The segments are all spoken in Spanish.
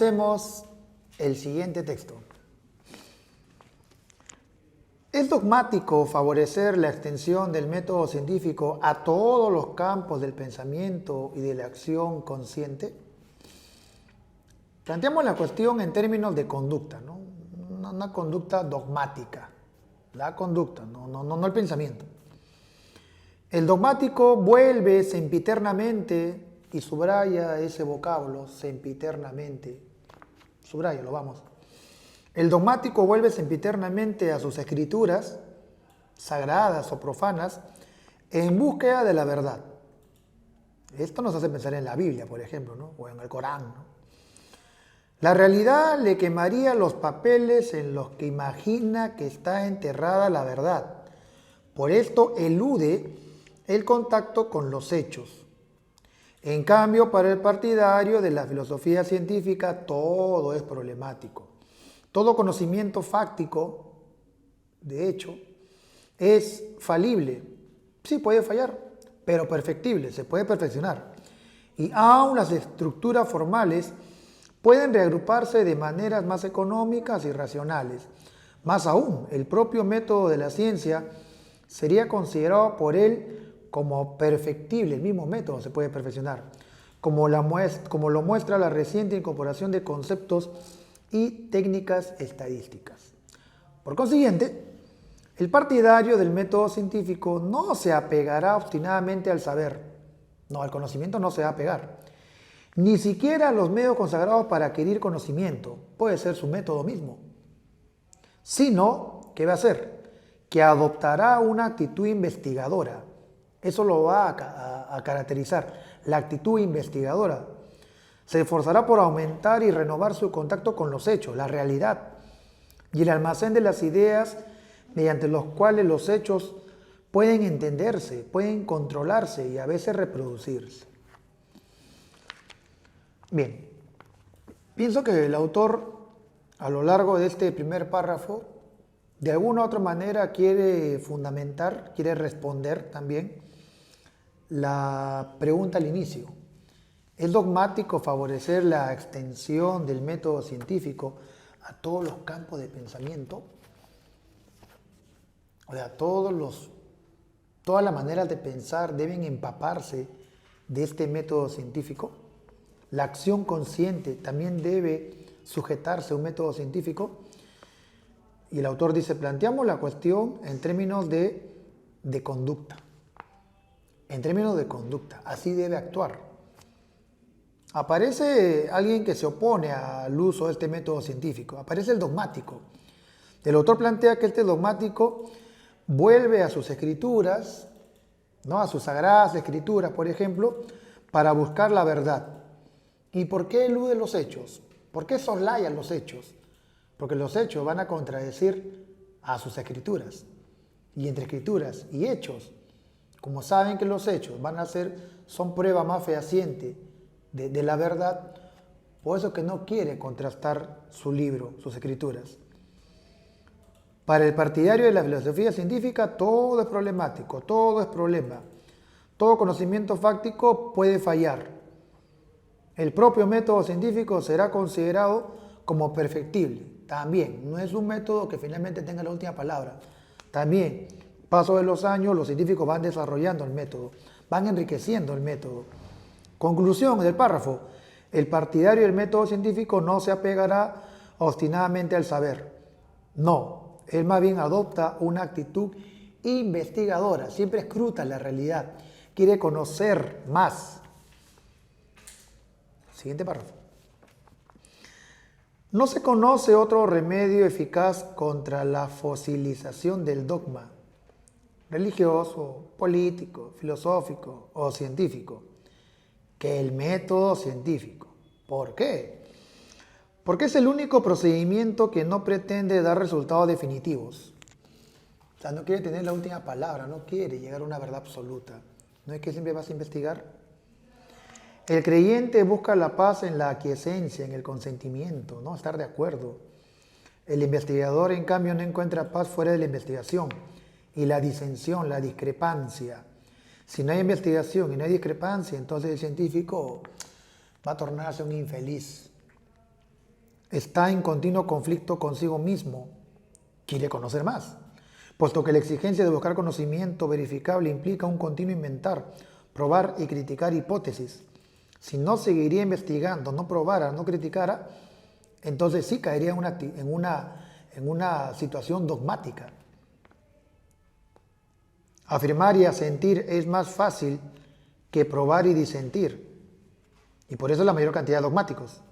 Analicemos el siguiente texto. ¿Es dogmático favorecer la extensión del método científico a todos los campos del pensamiento y de la acción consciente? Planteamos la cuestión en términos de conducta, ¿no? Una conducta dogmática. La conducta, no el pensamiento. El dogmático vuelve sempiternamente, y subraya ese vocablo, sempiternamente. Subráyalo, vamos. El dogmático vuelve sempiternamente a sus escrituras, sagradas o profanas, en búsqueda de la verdad. Esto nos hace pensar en la Biblia, por ejemplo, ¿no? O en el Corán, ¿no? La realidad le quemaría los papeles en los que imagina que está enterrada la verdad. Por esto elude el contacto con los hechos. En cambio, para el partidario de la filosofía científica, todo es problemático. Todo conocimiento fáctico, de hecho, es falible. Sí, puede fallar, pero perfectible, se puede perfeccionar. Y aún las estructuras formales pueden reagruparse de maneras más económicas y racionales. Más aún, el propio método de la ciencia sería considerado por él como perfectible. El mismo método se puede perfeccionar, como lo muestra la reciente incorporación de conceptos y técnicas estadísticas. Por consiguiente, el partidario del método científico no se apegará obstinadamente al saber, al conocimiento no se va a apegar, ni siquiera a los medios consagrados para adquirir conocimiento, puede ser su método mismo, sino, ¿qué va a hacer? Que adoptará una actitud investigadora. Eso lo va a caracterizar, la actitud investigadora. Se esforzará por aumentar y renovar su contacto con los hechos, la realidad, y el almacén de las ideas mediante los cuales los hechos pueden entenderse, pueden controlarse y a veces reproducirse. Bien, pienso que el autor, a lo largo de este primer párrafo, de alguna u otra manera quiere fundamentar, quiere responder también la pregunta al inicio. ¿Es dogmático favorecer la extensión del método científico a todos los campos de pensamiento? O sea, todas las maneras de pensar deben empaparse de este método científico. La acción consciente también debe sujetarse a un método científico. Y el autor dice, planteamos la cuestión en términos de conducta. En términos de conducta, así debe actuar. Aparece alguien que se opone al uso de este método científico, aparece el dogmático. El autor plantea que este dogmático vuelve a sus escrituras, ¿no? A sus sagradas escrituras, por ejemplo, para buscar la verdad. ¿Y por qué elude los hechos? ¿Por qué soslaya los hechos? Porque los hechos van a contradecir a sus escrituras. Y entre escrituras y hechos, como saben que los hechos son prueba más fehaciente de la verdad, por eso que no quiere contrastar su libro, sus escrituras. Para el partidario de la filosofía científica todo es problemático, todo es problema. Todo conocimiento fáctico puede fallar. El propio método científico será considerado como perfectible. También, no es un método que finalmente tenga la última palabra. También, paso de los años, los científicos van desarrollando el método, van enriqueciendo el método. Conclusión del párrafo. El partidario del método científico no se apegará obstinadamente al saber. No, él más bien adopta una actitud investigadora, siempre escruta la realidad, quiere conocer más. Siguiente párrafo. No se conoce otro remedio eficaz contra la fosilización del dogma religioso, político, filosófico o científico que el método científico. ¿Por qué? Porque es el único procedimiento que no pretende dar resultados definitivos. O sea, no quiere tener la última palabra, no quiere llegar a una verdad absoluta. ¿No es que siempre vas a investigar? El creyente busca la paz en la aquiescencia, en el consentimiento, ¿no? Estar de acuerdo. El investigador, en cambio, no encuentra paz fuera de la investigación y la disensión, la discrepancia. Si no hay investigación y no hay discrepancia, entonces el científico va a tornarse un infeliz. está en continuo conflicto consigo mismo, quiere conocer más, puesto que la exigencia de buscar conocimiento verificable implica un continuo inventar, probar y criticar hipótesis. Si no seguiría investigando, no probara, no criticara, entonces sí caería en una situación dogmática. Afirmar y asentir es más fácil que probar y disentir, y por eso la mayor cantidad de dogmáticos.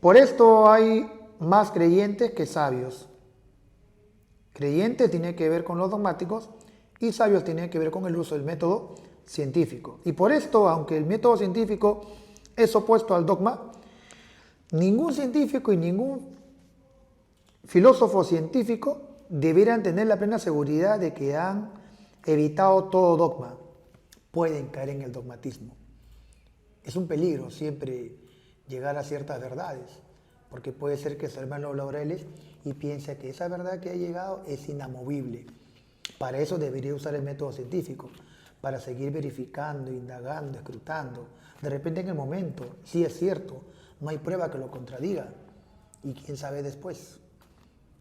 Por esto hay más creyentes que sabios. Creyentes tiene que ver con los dogmáticos y sabios tiene que ver con el uso del método científico. Y por esto, aunque el método científico es opuesto al dogma, ningún científico y ningún filósofo científico deberán tener la plena seguridad de que han evitado todo dogma. Pueden caer en el dogmatismo. Es un peligro siempre llegar a ciertas verdades, porque puede ser que se hermano laureles y piense que esa verdad que ha llegado es inamovible. Para eso debería usar el método científico, para seguir verificando, indagando, escrutando. De repente en el momento, sí es cierto, no hay prueba que lo contradiga. Y quién sabe después,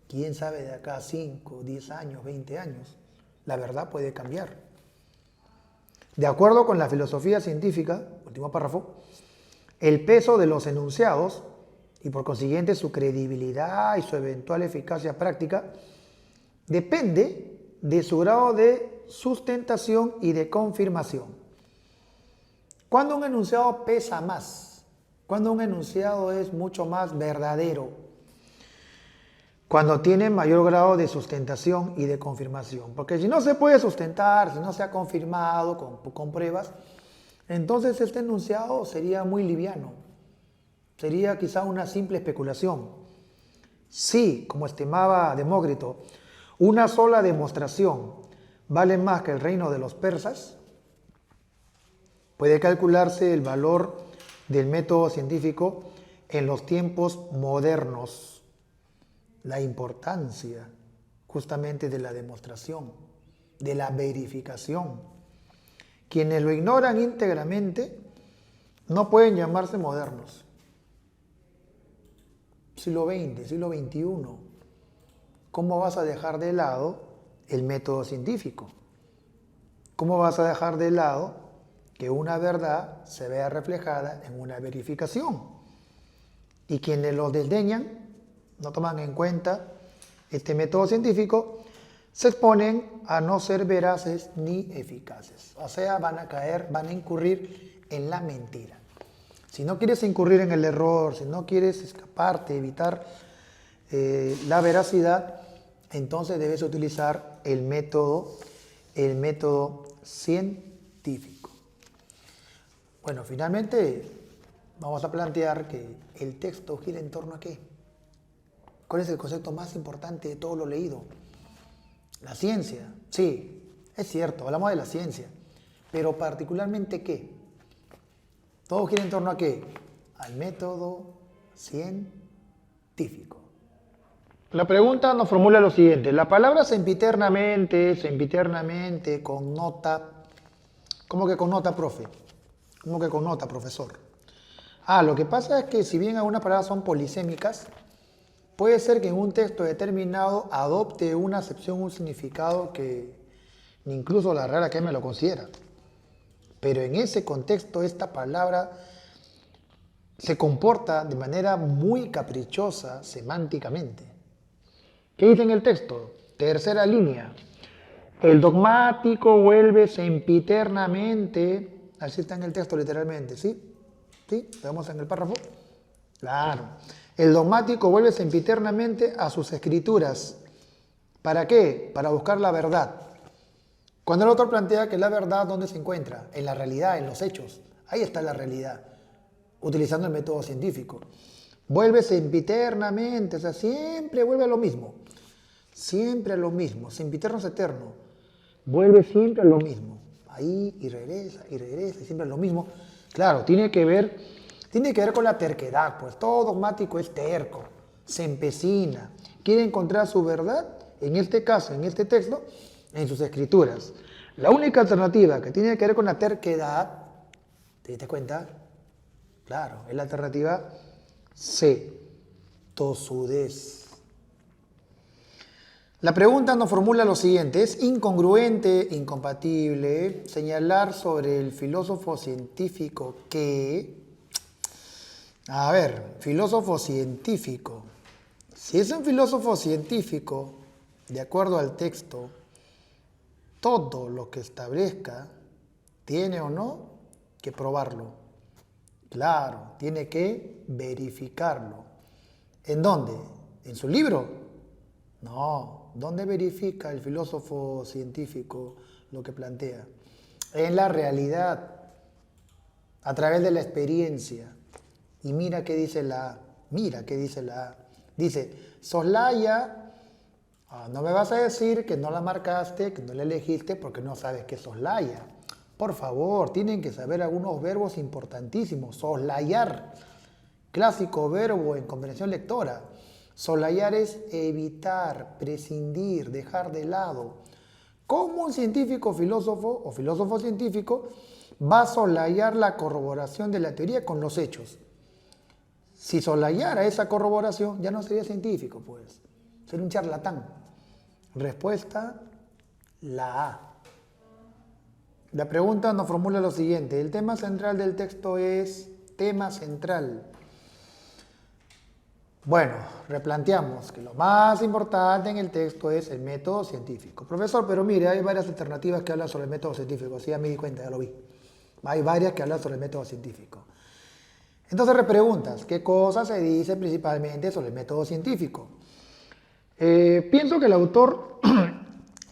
quién sabe de acá a 5, 10 años, 20 años, la verdad puede cambiar. De acuerdo con la filosofía científica, último párrafo, el peso de los enunciados y por consiguiente su credibilidad y su eventual eficacia práctica depende de su grado de sustentación y de confirmación. Cuando un enunciado pesa más, cuando un enunciado es mucho más verdadero, cuando tiene mayor grado de sustentación y de confirmación. Porque si no se puede sustentar, si no se ha confirmado con pruebas, entonces este enunciado sería muy liviano. Sería quizá una simple especulación. Si, como estimaba Demócrito, una sola demostración vale más que el reino de los persas, puede calcularse el valor del método científico en los tiempos modernos. La importancia justamente de la demostración, de la verificación. Quienes lo ignoran íntegramente no pueden llamarse modernos. Siglo XX, siglo XXI, ¿cómo vas a dejar de lado el método científico? ¿Cómo vas a dejar de lado que una verdad se vea reflejada en una verificación? Y quienes lo desdeñan, no toman en cuenta este método científico, se exponen a no ser veraces ni eficaces. O sea, van a incurrir en la mentira. Si no quieres incurrir en el error, si no quieres escaparte, evitar la veracidad, entonces debes utilizar el método científico. Bueno, finalmente vamos a plantear que el texto gira en torno a ¿qué? ¿Cuál es el concepto más importante de todo lo leído? La ciencia. Sí, es cierto, hablamos de la ciencia. Pero particularmente ¿qué? Todo gira en torno a ¿qué? Al método científico. La pregunta nos formula lo siguiente. La palabra sempiternamente connota... ¿Cómo que connota, profe? ¿Cómo que connota, profesor? Lo que pasa es que si bien algunas palabras son polisémicas, puede ser que en un texto determinado adopte una acepción, un significado que incluso la Real Academia lo considera. Pero en ese contexto esta palabra se comporta de manera muy caprichosa semánticamente. ¿Qué dice en el texto? Tercera línea. El dogmático vuelve sempiternamente, así está en el texto literalmente, ¿sí? ¿Sí? ¿Veamos en el párrafo? Claro. El dogmático vuelve sempiternamente a sus escrituras. ¿Para qué? Para buscar la verdad. Cuando el autor plantea que la verdad, ¿dónde se encuentra? En la realidad, en los hechos. Ahí está la realidad, utilizando el método científico. Vuelve sempiternamente, o sea, siempre vuelve a lo mismo. Siempre a lo mismo. Sempiterno es eterno. Vuelve siempre a lo mismo. Ahí y regresa, y siempre a lo mismo. Claro, tiene que ver con la terquedad, pues todo dogmático es terco, se empecina, quiere encontrar su verdad, en este caso, en este texto, en sus escrituras. La única alternativa que tiene que ver con la terquedad, ¿te diste cuenta? Claro, es la alternativa C. tosudez. La pregunta nos formula lo siguiente: ¿es incongruente, incompatible señalar sobre el filósofo científico que... A ver, filósofo científico. Si es un filósofo científico, de acuerdo al texto, todo lo que establezca tiene o no que probarlo. Claro, tiene que verificarlo. ¿En dónde? ¿En su libro? No. ¿Dónde verifica el filósofo científico lo que plantea? En la realidad, a través de la experiencia. Y mira qué dice la A. Mira qué dice la A. Dice, soslaya. No me vas a decir que no la marcaste, que no la elegiste porque no sabes qué es soslaya. Por favor, tienen que saber algunos verbos importantísimos. Soslayar, clásico verbo en comprensión lectora. Soslayar es evitar, prescindir, dejar de lado. ¿Cómo un científico filósofo o filósofo científico va a soslayar la corroboración de la teoría con los hechos? Si soslayara esa corroboración, ya no sería científico, pues. Sería un charlatán. Respuesta, la A. La pregunta nos formula lo siguiente: el tema central del texto es tema central. Bueno, replanteamos que lo más importante en el texto es el método científico. Profesor, pero mire, hay varias alternativas que hablan sobre el método científico. Sí, ya me di cuenta, ya lo vi. Hay varias que hablan sobre el método científico. Entonces repreguntas, ¿qué cosa se dice principalmente sobre el método científico? Pienso que el autor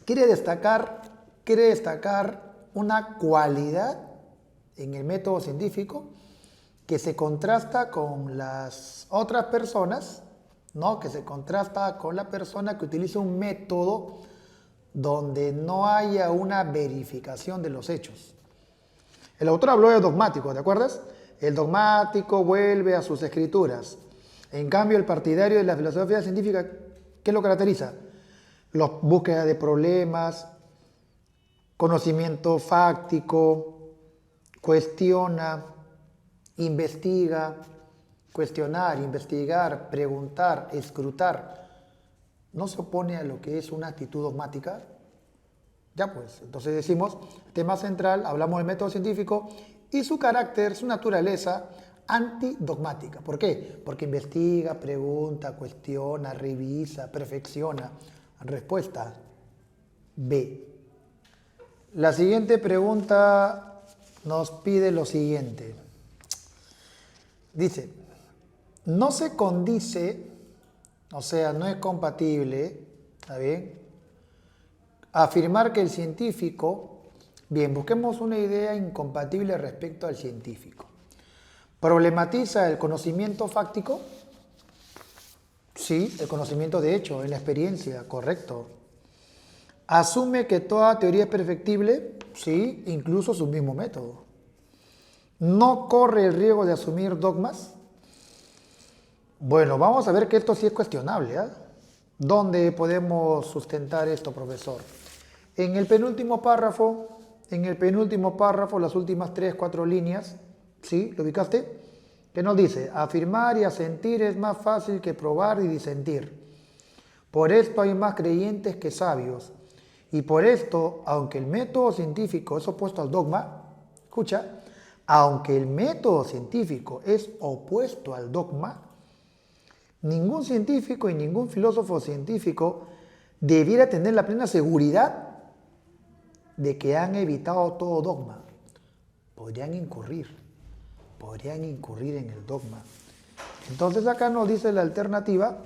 quiere destacar una cualidad en el método científico que se contrasta con las otras personas, ¿no? Que se contrasta con la persona que utiliza un método donde no haya una verificación de los hechos. El autor habló de dogmático, ¿te acuerdas? El dogmático vuelve a sus escrituras. En cambio, el partidario de la filosofía científica, ¿qué lo caracteriza? La búsqueda de problemas, conocimiento fáctico, cuestiona, investiga, cuestionar, investigar, preguntar, escrutar. ¿No se opone a lo que es una actitud dogmática? Ya pues, entonces decimos, tema central, hablamos del método científico y su carácter, su naturaleza antidogmática. ¿Por qué? Porque investiga, pregunta, cuestiona, revisa, perfecciona. Respuesta B. La siguiente pregunta nos pide lo siguiente. Dice, no se condice, o sea, no es compatible, ¿está bien?, afirmar que el científico, bien, busquemos una idea incompatible respecto al científico. ¿Problematiza el conocimiento fáctico? Sí, el conocimiento de hecho, en la experiencia, correcto. ¿Asume que toda teoría es perfectible? Sí, incluso su mismo método. ¿No corre el riesgo de asumir dogmas? Bueno, vamos a ver que esto sí es cuestionable, ¿eh? ¿Dónde podemos sustentar esto, profesor? En el penúltimo párrafo, las últimas 3, 4 líneas, ¿sí? ¿Lo ubicaste? ¿Qué nos dice? Afirmar y asentir es más fácil que probar y disentir. Por esto hay más creyentes que sabios. Y por esto, aunque el método científico es opuesto al dogma, escucha, aunque el método científico es opuesto al dogma, ningún científico y ningún filósofo científico debiera tener la plena seguridad de que han evitado todo dogma. Podrían incurrir en el dogma. Entonces acá nos dice la alternativa,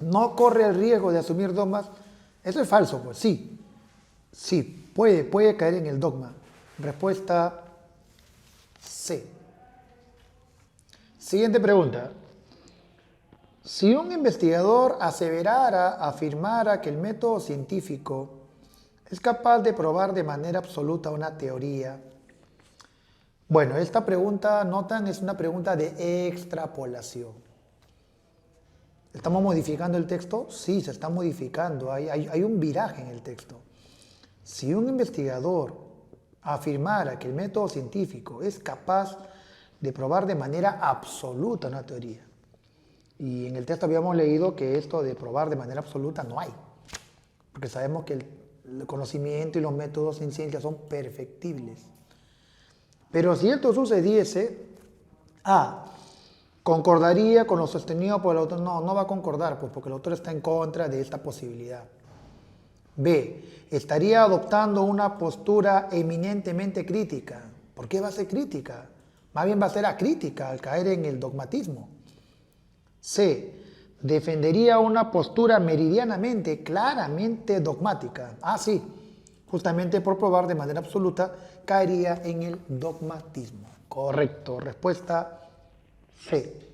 no corre el riesgo de asumir dogmas. Eso es falso, pues sí, puede caer en el dogma. Respuesta C. Siguiente pregunta. Si un investigador afirmara que el método científico es capaz de probar de manera absoluta una teoría. Bueno, esta pregunta, notan, es una pregunta de extrapolación. ¿Estamos modificando el texto? Sí, se está modificando. Hay un viraje en el texto. Si un investigador afirmara que el método científico es capaz de probar de manera absoluta una teoría, Y en el texto habíamos leído que esto de probar de manera absoluta no hay, porque sabemos que el conocimiento y los métodos en ciencia son perfectibles. Pero si esto sucediese, concordaría con lo sostenido por el autor. No, no va a concordar, pues, porque el autor está en contra de esta posibilidad. B, estaría adoptando una postura eminentemente crítica. ¿Por qué va a ser crítica? Más bien va a ser acrítica al caer en el dogmatismo. C, defendería una postura meridianamente, claramente dogmática. Sí, justamente por probar de manera absoluta, caería en el dogmatismo. Correcto, respuesta C.